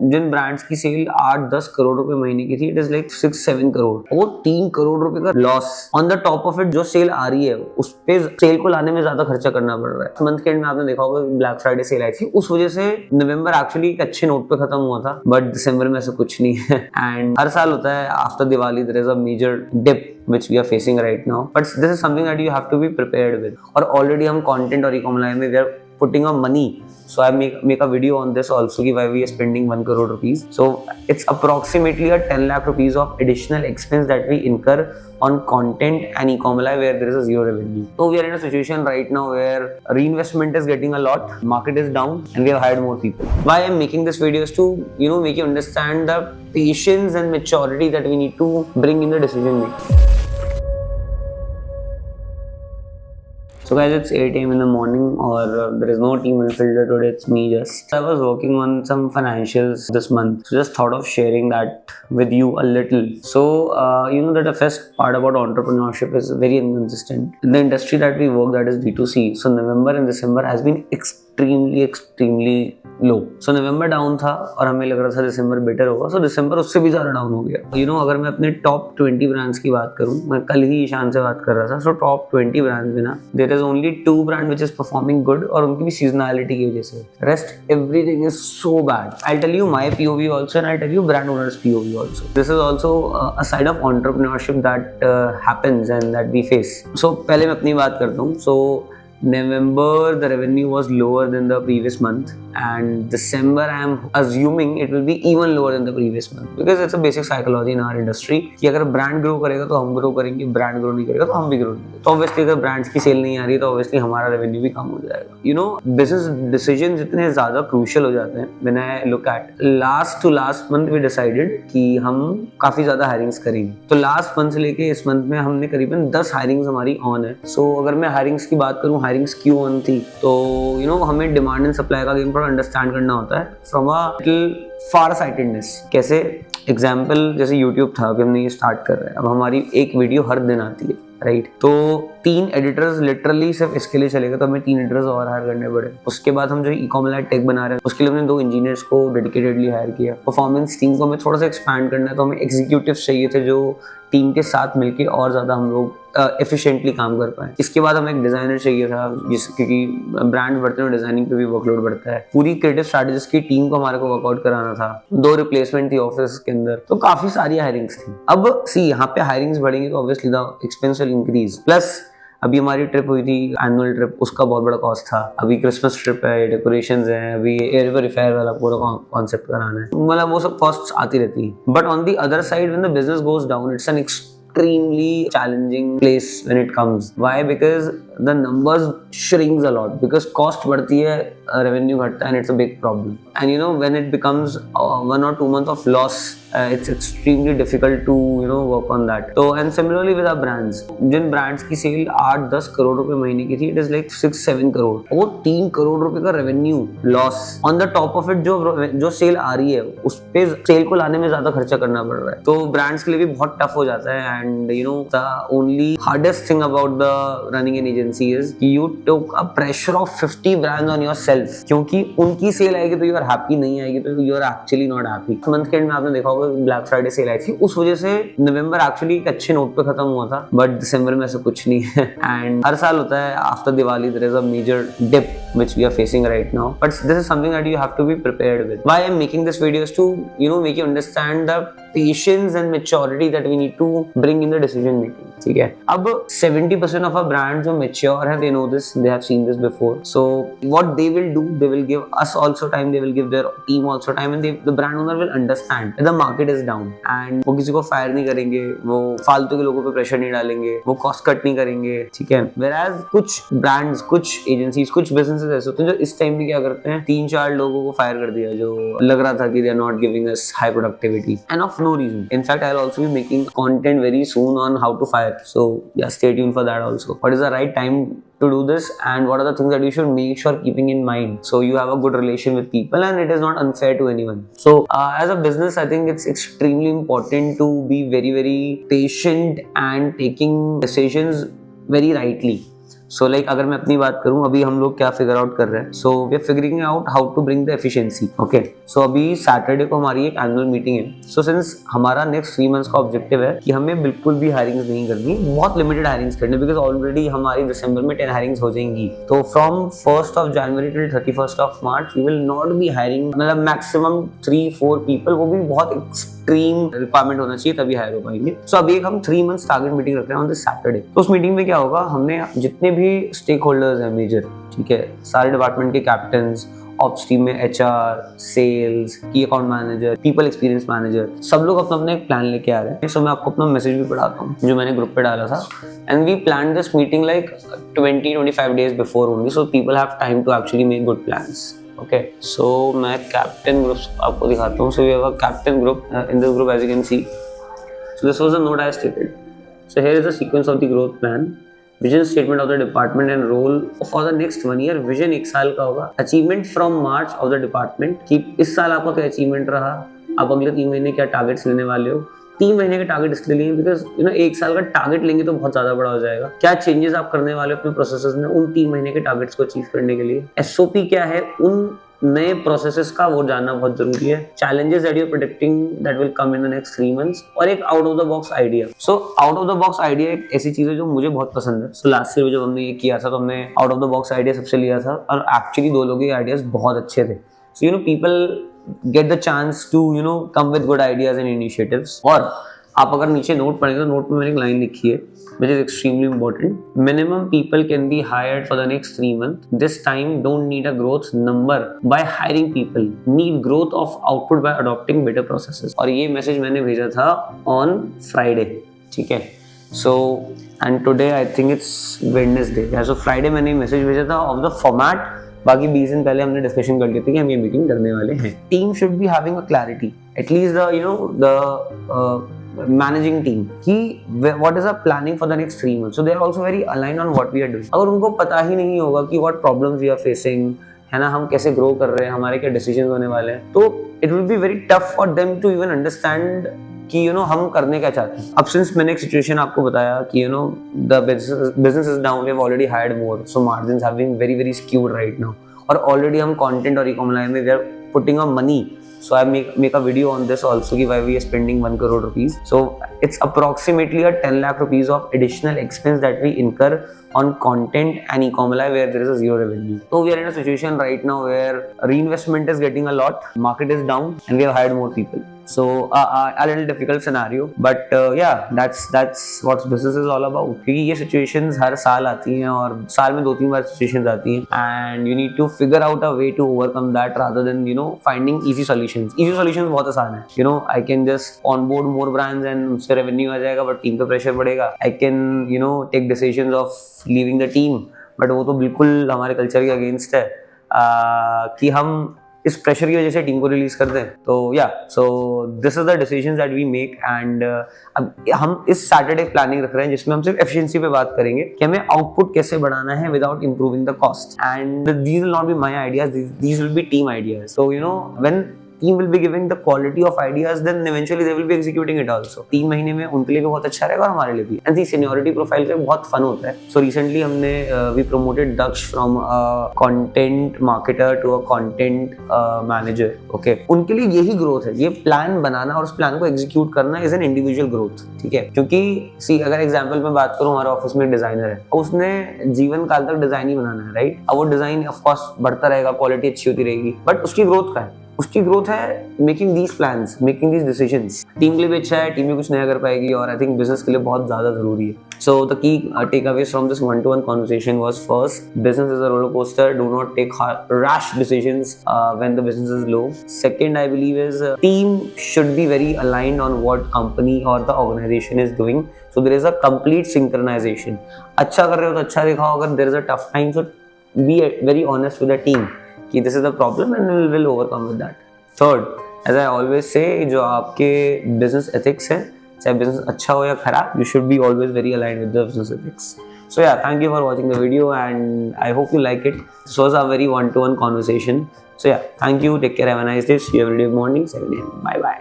जिन brands की sale 8-10 crore रुपए महीने की थी, इट इज लाइक 6-7 करोड़, वो 3 करोड़ रुपए का loss. On the top of it जो सेल आ रही है उस पे सेल को लाने में ज्यादा खर्चा करना पड़ रहा है। मंथ के एंड में आपने देखा होगा ब्लैक फ्राइडे सेल आई थी, उस वजह से नवंबर एक्चुअली एक अच्छे नोट पे खत्म हुआ था, बट दिसंबर में ऐसा कुछ नहीं है। एंड हर साल होता है after Diwali there is a major dip which we are facing right now, but this is something that you have to be prepared with. और already हम content और e-com line में we are putting our money, so I make a video on this also कि why we are spending 1 crore rupees. So it's approximately a 10 lakh rupees of additional expense that we incur on content and e-com line where there is a zero revenue. So we are in a situation right now where reinvestment is getting a lot, market is down, and we have hired more people. Why I'm making this video is to make you understand the patience and maturity that we need to bring in the decision making. So guys, it's 8 AM in the morning, or there is no team in Filter today, it's me just. I was working on some financials this month, so just thought of sharing that with you a little. So, you know that the first part about entrepreneurship is very inconsistent. In the industry that we work, that is B2C, so November and December has been extremely low. So November down था और हमें लग रहा था December better होगा, so December उससे भी ज़्यादा डाउन हो गया। अगर मैं अपने टॉप 20 ब्रांड्स की बात करूँ, मैं कल ही ईशान से बात कर रहा था, so टॉप 20 ब्रांड्स में ना there is only 2 brand which is performing good, और उनकी भी seasonality की वजह से, rest everything is so bad. I'll tell you my POV also, and I'll tell you brand owners POV also. This is also a side of entrepreneurship that happens and that we face. So पहले मैं अपनी बात करता हूँ। So November the revenue was lower than the previous month, and December I am assuming it will be even lower than the previous month, because it's a basic psychology in our industry कि अगर brand grow करेगा तो हम grow करेंगे, brand grow नहीं करेगा तो हम भी ग्रो नहीं करेंगे। तो ऑब्वियसली अगर ब्रांड्स की सेल नहीं आ रही है तो ऑब्वियसली हमारा रेवेन्यू भी कम हो जाएगा। बिजनेस डिसीजंस इतने ज्यादा क्रूशियल हो जाते हैं। When I look at last to last month we decided कि हम काफी ज्यादा हायरिंग्स करेंगे, तो लास्ट मंथ से लेके इस मंथ में हमने करीबन 10 हायरिंग्स हमारी ऑन है। सो अगर मैं हायरिंग्स की बात करूँ, हायरिंग्स क्यों ऑन थी, तो हमें डिमांड एंड सप्लाई का गेम थोड़ा अंडरस्टैंड करना होता है from a little far sightedness. कैसे? एग्जाम्पल जैसे यूट्यूब था, अभी हमने ये स्टार्ट कर रहे हैं, अब हमारी एक वीडियो हर दिन आती है, राइट? तो 3 एडिटर्स लिटरली सिर्फ इसके लिए चलेगा, तो हमें 3 एडिटर्स और हायर करने पड़े। उसके बाद हम जो ई-कॉम टेक बना रहे हैं उसके लिए हमने 2 इंजीनियर्स को डेडिकेटेडली हायर किया। परफॉर्मेंस टीम को हमें थोड़ा सा एक्सपैंड करना है, तो हमें एग्जीक्यूटिव्स चाहिए थे जो टीम के साथ मिलके और ज़्यादा हम लोग एफिशिएंटली काम कर पाए। इसके बाद हमें एक डिज़ाइनर चाहिए था, क्योंकि ब्रांड्स बढ़ते हैं डिज़ाइनिंग पे भी वर्कलोड बढ़ता है। पूरी क्रिएटिव स्ट्रैटेजिस्ट की टीम को हमारे को वर्कआउट कराना था। 2 रिप्लेसमेंट थी ऑफिस के अंदर, तो काफ़ी सारी हायरिंग्स थी। अब यहाँ पे हायरिंग्स बढ़ेंगी तो obviously the expense will increase. Plus अभी हमारी ट्रिप हुई थी, एनुअल ट्रिप, उसका बहुत बड़ा कॉस्ट था। अभी क्रिसमस ट्रिप है, डेकोरेशंस हैं, अभी एयर रिफेयर वाला पूरा कॉन्सेप्ट कराना है, मतलब वो सब कॉस्ट्स आती रहती हैं। But on the other side when the business goes down, it's an extremely challenging place when it comes. Why? Because the numbers shrinks a lot, because cost बढ़ती है, revenue घटता है, and it's a big problem. And when it becomes 1 or 2 months of loss, it's extremely difficult to work on that. So and similarly with our brands, जिन brands की sale 8-10 crore रुपए महीने की थी, it is like 6-7 करोड़, वो 3 करोड़ रुपए का revenue loss. On the top of it जो सेल आ रही है उस पे सेल को लाने में ज्यादा खर्चा करना पड़ रहा है, तो ब्रांड्स के लिए भी बहुत टफ हो जाता है। And the only hardest thing about the running an agency is you took a pressure of 50 brands on yourself, क्योंकि उनकी सेल आएगी तो you are happy, नहीं आएगी तो you are actually not happy। Month के एंड में आपने देखा होगा ब्लैक फ्राइडे सेल आई थी, उस वजह से नवंबर एक्चुअली एक अच्छे नोट पे खत्म हुआ था, बट दिसंबर में ऐसा कुछ नहीं है। एंड हर साल होता है after Diwali there is a major dip which we are facing right now, but this is something that you have to be prepared with. Why I'm making this video is to make you understand the patience and maturity that we need to bring in the decision making. ठीक है, अब 70% of our brands जो mature हैं, they know this, they have seen this before. So what they will do, they will give us also time, they will give their team also time, and the brand owner will understand that the market is down, and वो किसी को fire नहीं करेंगे, वो फालतू के लोगों पे प्रेशर नहीं डालेंगे, वो कॉस्ट कट नहीं करेंगे, ठीक है। Whereas कुछ brands, कुछ एजेंसीज, कुछ बिजनेसेस ऐसे होते हैं जो इस टाइम में क्या करते हैं, 3-4 लोगों को फायर कर दिया जो लग रहा था कि they are not giving us high productivity and of no reason. In fact, I'll also be making content very soon on how to fire. So yeah, stay tuned for that also. What is the right time to do this, and what are the things that you should make sure keeping in mind so you have a good relation with people and it is not unfair to anyone. So as a business, I think it's extremely important to be very patient and taking decisions very rightly. So like अगर मैं अपनी बात करूं, अभी हम लोग क्या figure out कर रहे हैं, so we are figuring out how to bring the efficiency. Okay, so अभी सैटरडे को हमारी एक एनुअल मीटिंग है। सो सिंस हमारा नेक्स्ट 3 मंथ्स का ऑब्जेक्टिव है कि हमें बिल्कुल भी हायरिंग्स नहीं करनी, बहुत लिमिटेड हायरिंग्स करनी, बिकॉज ऑलरेडी हमारी दिसंबर में 10 हायरिंग्स हो जाएंगी। तो from 1st of January till 31st of March we will not be hiring, मतलब मैक्सिमम 3-4 पीपल, वो भी बहुत एक्सट्रीम रिक्वायरमेंट होना चाहिए तभी हायर हो पाएंगे। सो अभी एक हम 3 मंथ्स टारगेट मीटिंग रख रहे हैं ऑन दिस सैटरडे। तो उस मीटिंग में क्या होगा, हमने जितने भी स्टेक होल्डर्स हैं मेजर, ठीक है, सारे डिपार्टमेंट के कैप्टन्स, ऑप्स टीम में एचआर, सेल्स, की account manager, people experience manager, सब लोग अपना अपना एक प्लान लेके आ रहे हैं। सो मैं आपको अपना मैसेज भी पढ़ाता हूँ जो मैंने ग्रुप पे डाला था। And we plan this meeting like 20-25 days before only, so people have time to actually make good plans. Okay, so मैं कैप्टन ग्रुप आपको दिखाता हूँ। So we have a captain group, in this group as you can see, so this was the note I stated. So here is the sequence of the growth plan, vision statement of the department and role for the next 1 year। Vision 1 साल का होगा। Achievement from March of the department, कि इस साल आपका क्या achievement रहा, आप अगले 3 महीने क्या टारगेट्स लेने वाले हो। 3 महीने के टारगेट इसलिए लिए बिकॉज 1 साल का टारगेट लेंगे तो बहुत ज्यादा बड़ा हो जाएगा। क्या चेंजेस आप करने वाले हो अपने प्रोसेसेस में उन 3 महीने के टारगेट्स को अचीव करने के लिए। एसओपी क्या है उन नए प्रोसेसेस का, वो जानना बहुत जरूरी है। Challenges that you are predicting that will come in the next 3 months, और एक out of the box idea. So out of the box idea एक ऐसी चीज है जो मुझे बहुत पसंद है। सो लास्ट ईयर जब हमने ये किया था तो हमने out of the box idea सबसे लिया था, और एक्चुअली 2 लोगों के आइडियाज बहुत अच्छे थे। So people get the chance to come with good ideas and initiatives. और आप अगर नीचे नोट पढ़ेंगे तो नोट में मैंने एक लाइन लिखी है which is extremely important. Minimum people can be hired for the next 3 months. This time don't need a growth number by hiring people. Need growth of output by adopting better processes. और ये message मैंने भेजा था on Friday, ठीक है। So and today I think it's Wednesday. Yeah, so Friday मैंने message भेजा था of the format. बाकी 20 दिन पहले हमने डिस्कशन कर ली थी कि हम ये मीटिंग करने वाले हैं। Team should be having a clarity, at least the managing team, कि what is our planning for the next 3 months। So they are also very aligned on what we are doing. अगर उनको पता ही नहीं होगा कि what problems we are facing, है ना, हम कैसे ग्रो कर रहे हैं, हमारे क्या डिसीजंस होने वाले हैं, तो it will be very tough for them to even understand कि हम करने क्या चाहते हैं। अब सिंस मैंने एक सिचुएशन आपको बताया कि the business is down, we have already hired more, so margins have been very very skewed right now, और ऑलरेडी हम कंटेंट और ई-कॉमर्स लाइन में we are putting a money. So I make a video on this also, कि why we are spending 1 crore rupees. So it's approximately a 10 lakh rupees of additional expense that we incur on content and e-commerce where there is a zero revenue. So we are in a situation right now where reinvestment is getting a lot, market is down, and we have hired more people. So a little difficult scenario, but yeah, that's what business is all about. क्योंकि ये situations हर साल आती हैं, और साल में 2-3 बार situations आती हैं, and you need to figure out a way to overcome that rather than finding easy solutions. Easy solutions बहुत आसान है, I can just onboard more brands and उससे revenue आ जाएगा, but team पे pressure बढ़ेगा. I can take decisions of leaving the team, but वो तो बिल्कुल हमारे कल्चर के अगेंस्ट है कि हम इस प्रेशर की वजह से टीम को रिलीज कर दें। तो या so this is the decisions that we make. And अब हम इस सैटरडे प्लानिंग रख रहे हैं जिसमें हम सिर्फ एफिशिएंसी पे बात करेंगे कि हमें आउटपुट कैसे बढ़ाना है without improving the cost. And these will not be my ideas, these will be team ideas. So when team will be giving the quality of ideas, then eventually they will be executing it also. 3 महीने में उनके लिए भी बहुत अच्छा रहेगा और हमारे लिए भी। And the seniority profile का बहुत फन होता है। So recently हमने we promoted Daksh from a content marketer to a content manager. Okay, उनके लिए यही ग्रोथ है, ये प्लान बनाना और उस प्लान को एग्जीक्यूट करना इज एन इंडिविजुअल ग्रोथ, ठीक है। क्योंकि सी अगर एग्जाम्पल में बात करूँ, हमारे ऑफिस में एक डिजाइनर है, उसने जीवन काल तक डिजाइन ही बनाना है, राइट। अब वो डिजाइन ऑफकोर्स बढ़ता रहेगा, क्वालिटी अच्छी होती रहेगी, बट उसकी ग्रोथ का है, उसकी ग्रोथ है making these plans, making these decisions. Team के लिए भी अच्छा है, टीम भी कुछ नया कर पाएगी, और आई थिंक बिजनेस के लिए बहुत ज्यादा जरूरी है। So the key takeaways from this one-to-one conversation was, first, business is a roller coaster. Do not take rash decisions when the business is low. Second, I believe is team should be very aligned on what company or the organization is doing. So there is a complete synchronization. अच्छा कर रहे हो तो अच्छा दिखाओ, अगर there is a tough time, so be very honest with the team कि this is the problem and we'll overcome with that. Third, as I always say, जो आपके business ethics है, चाहे बिजनेस अच्छा हो या खराब, you should be always very aligned with the business ethics. So yeah, thank you for watching the video and I hope you like it. This was a very one-to-one conversation. So yeah, thank you. Take care. Have a nice day. See you every day morning, 7 a.m. Bye bye.